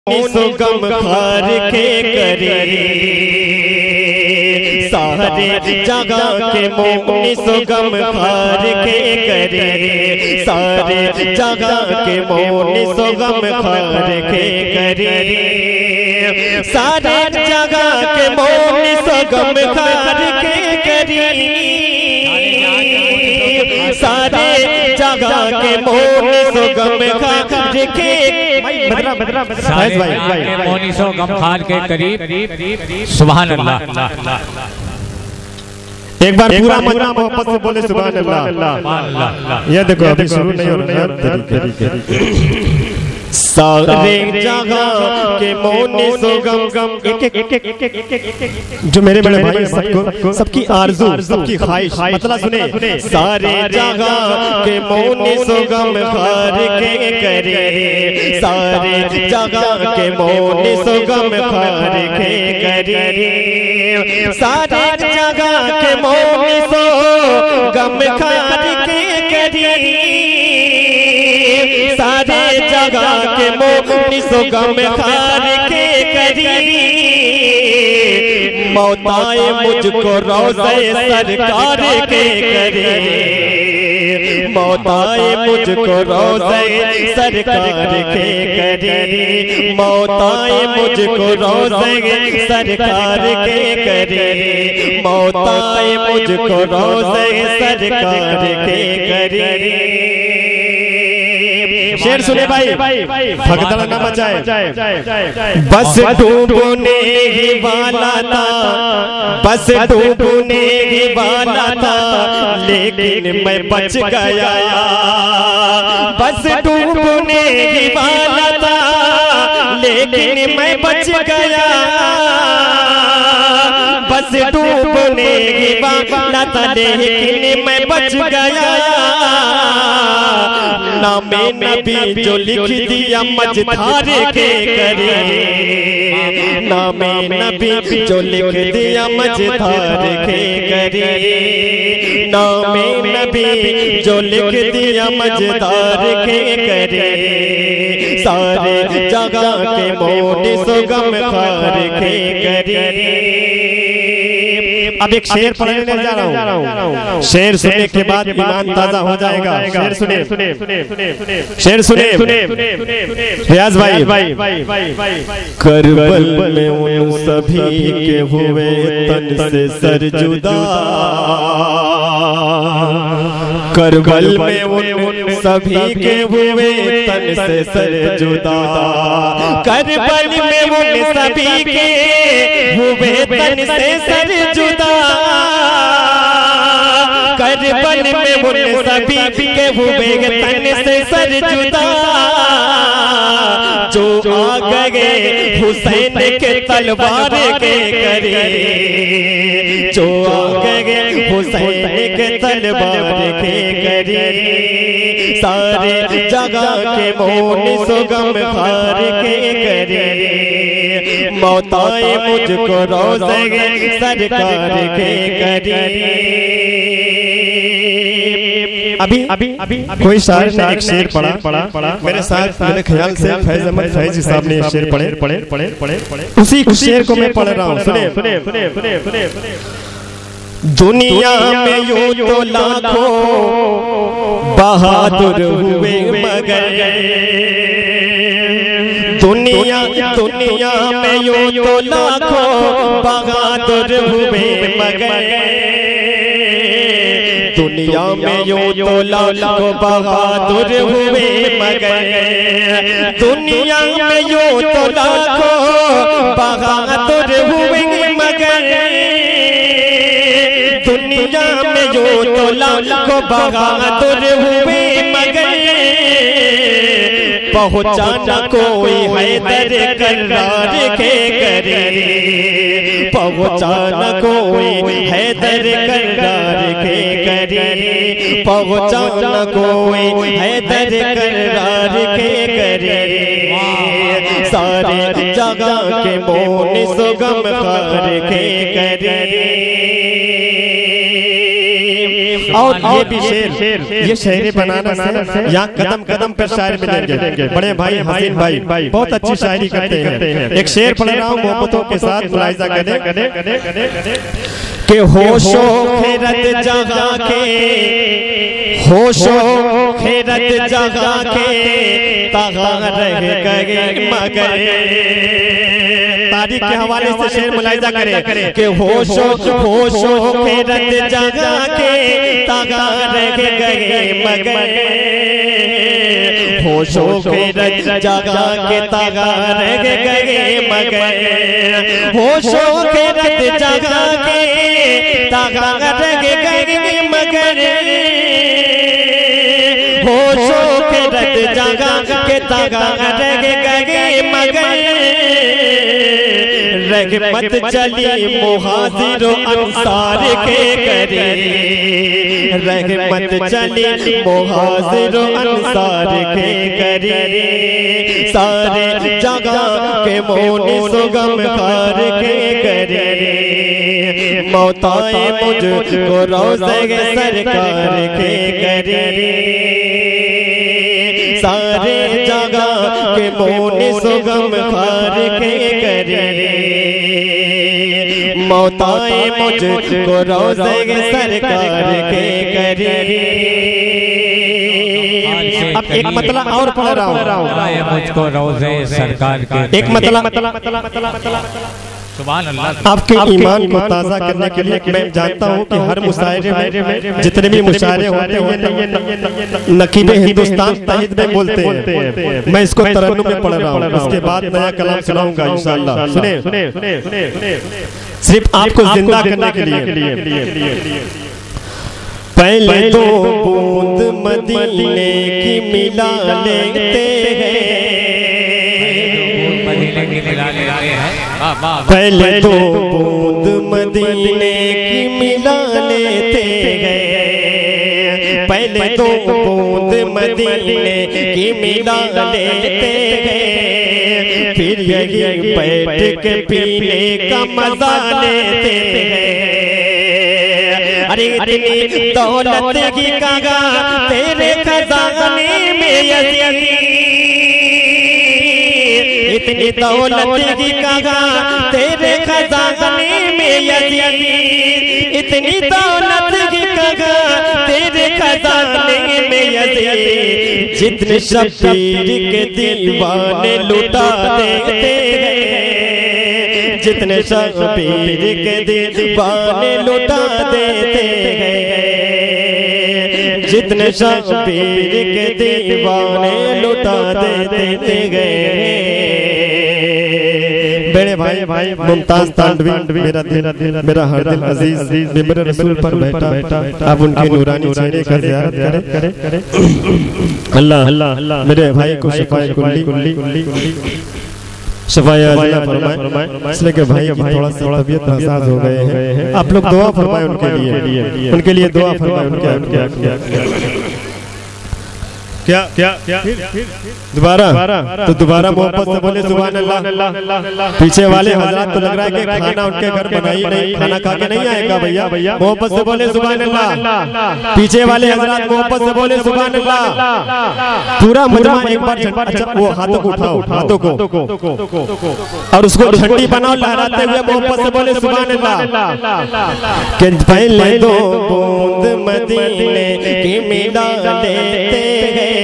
सुगम खार के करे सारे जगह के मोनी सुगम खार के करे सारे जगह के मोनी सुगम खार के करे सारे जगह के मोनी सुगम खार के करे सारे जगह के मोनी सुगम खार के मोनी सुगम खार के करीब सुभान अल्लाह। एक बार पूरा मजमा मोहब्बत से बोले सुभान अल्लाह। ये देखो अभी शुरू नहीं हो रहा। सारे जगह के मोनी सुगम जो मेरे बड़े भाई सबको सबकी आरज़ू सबकी ख्वाहिश मतलब सुने सारे जगह के मोनी सुगम खार के करे सारे जगह के मोनी सुगम खार के करे सारे जगह के मोनी सुगम खार के करे सारे जगह के मोनी सुगम खार के करी मौताए मुझको रोज़े सरकार के करे मौताए मुझको रोज़े सरकार के करे मौताए मुझको रोज़े सरकार के करे मौताए मुझको रोज़े सरकार के करे। शेर सुने भाई भगदड़ न मचाए। बस डूबने ही वाला था बस डूबने ही वाला था लेकिन मैं बच गया बस डूबने ही वाला था लेकिन मैं बच गया बस डूबने ही वाला था लेकिन मैं बच गया नामे नबी जो लिख दिया मझधार के करे नामे नबी जो लिख दिया मझधार के करे नामे नबी जो लिख दिया मझधार के करे सारे जगह के मोनी सुगम खार के करे। अब एक शेर पढ़ने जा रहा हूँ। शेर सुनने के बाद ईमान ताजा हो जाएगा। शेर सुने शेर सुने रियाज भाई करबल में उन सभी के हुए तन से सर जुदा करबल में उन सभी के हुए तन से सर जुदा करबल में उन सभी के हुए तन से सर जुदा करबल में उन सभी के हुए तन से सर जुदा जो आ गए हुसैन के तलवार के करे जो आ गए हुसैन के तलवार के करे सारे जगह के मोनी सुगम खार के करे मौताए मुझको रोज़े सरकार के करे। अभी कोई शायर ने एक शेर पढ़ा मेरे साथ मेरे ख्याल से फैज अहमद फैजी साहब ने शेर पढ़े उसी शेर को मैं पढ़ रहा हूँ। सुने दुनिया में यूं तो लाखों बहादुर हुए मगर दुनिया में यूं तो लाखों बहादुर हुए मगर दुनिया में यूं तो लाखों बहादुर हुए मगर दुनिया में यूं तो लाखों बहादुर हुए मगर दुनिया में यूं तो लाखों बहादुर हुए मगर पहुँचाना कोई हैदर करार के करे पहुँचाना कोई हैदर करार के करे पहुँचाना कोई हैदर करार के करे सारे जगह के मोनी सुगम खार के करे और ये भी शेर, ये शहर बनारस है, यहाँ कदम कदम पर शायर मिलेंगे। बड़े भाई हसीन भाई बहुत अच्छी शायरी करते हैं। एक शेर पढ़ रहा हूँ, मोहब्बतों के साथ मुलाहिजा करें कि होशो खैरत जगा के, होशो खैरत जगा के तागा रह गए मगर, तारीख के हवाले से शेर मुलाहिजा करें कि होशो खैरत जगा के तागा रह गए मगर, होशो खैरत जगा के तागा रह गए मगर, होशो खैरत जगा के तागा रह गए मगर, होशो खैरत जगा के तागा रह गए मगर, रहमत चली मुहाजिर अंसार के करे, रहमत चली मुहाजिर अंसार के करे, सारे जगह के मोनी सुगम कार के करे, मौताए मुझको रोज़े सरकार के करे, सारे जगह के मोनी सुगम कार के करे, मौताए मुझको रोज़े सरकार के करे। अब एक मतलब और पढ़ रहा हूँ, मुझको रोज़े सरकार के, एक मतलब सुभान अल्लाह। आपके ईमान को ताज़ा करने के लिए मैं जानता हूँ कि हर मुशायरे में जितने भी मुशायरे होते हैं नकीबे हिंदुस्तान तहिद में बोलते हैं। मैं इसको तरन्नुम में पढ़ रहा हूँ, उसके बाद नया कलाम सुनाऊंगा इंशाअल्लाह। सुने सिर्फ आपको जिंदा करने के लिए। पहले तो बूंद मदीने की मिला लेते हैं, पहले तो बूंद मदीने की मिला लेते हैं, पहले तो बूंद मदीने की मिला लेते हैं, फिर यही बैठ के पीने का मजा लेते हैं। अरे इतनी दौलत की कागा तेरे खजाने में यजीद, इतनी दौलत की कागा तेरे खजाने में यजीद, इतनी दौलत की कागा तेरे खजाने में यजीद, जितने शबीर के दीवाने लुटा देते हैं, जितने शबीर के दीवाने लुटा देते हैं, जितने शबीर के दीवाने लुटा देते गए। बड़े भाई मुमताज तांडवी मेरा हर दिल अजीज मेरे रसूल पर बैठा, आप उनकी नूरानी चेहरे का ज़ियारत करें। अल्लाह मेरे भाई को शिफाए कुल्ली शफाया फरमाए, इसलिए कि भाई की थोड़ा सा तबीयत नासाज हो गए हैं। आप लोग दुआ फरमाए उनके लिए दुआ फरमाए उनके क्या क्या क्या दोबारा तो दोबारा मोहब्बत से बोले सुभान अल्लाह। पीछे वाले हजरात तो लग रहा है कि खाना उनके घर बनाई नहीं, खाना खा के नहीं आएगा भैया, मोहब्बत से बोले सुभान अल्लाह। पीछे वाले हजरात मोहब्बत से बोले सुभान अल्लाह। पूरा मुजमा एक बार अच्छा वो हाथों को उठाओ, हाथों को और उसको ठंडी बनाओ, लहराते हुए मोहब्बत से बोले सुभान अल्लाह। कि पहले दो बूंद मदीने की मिला लेते हैं,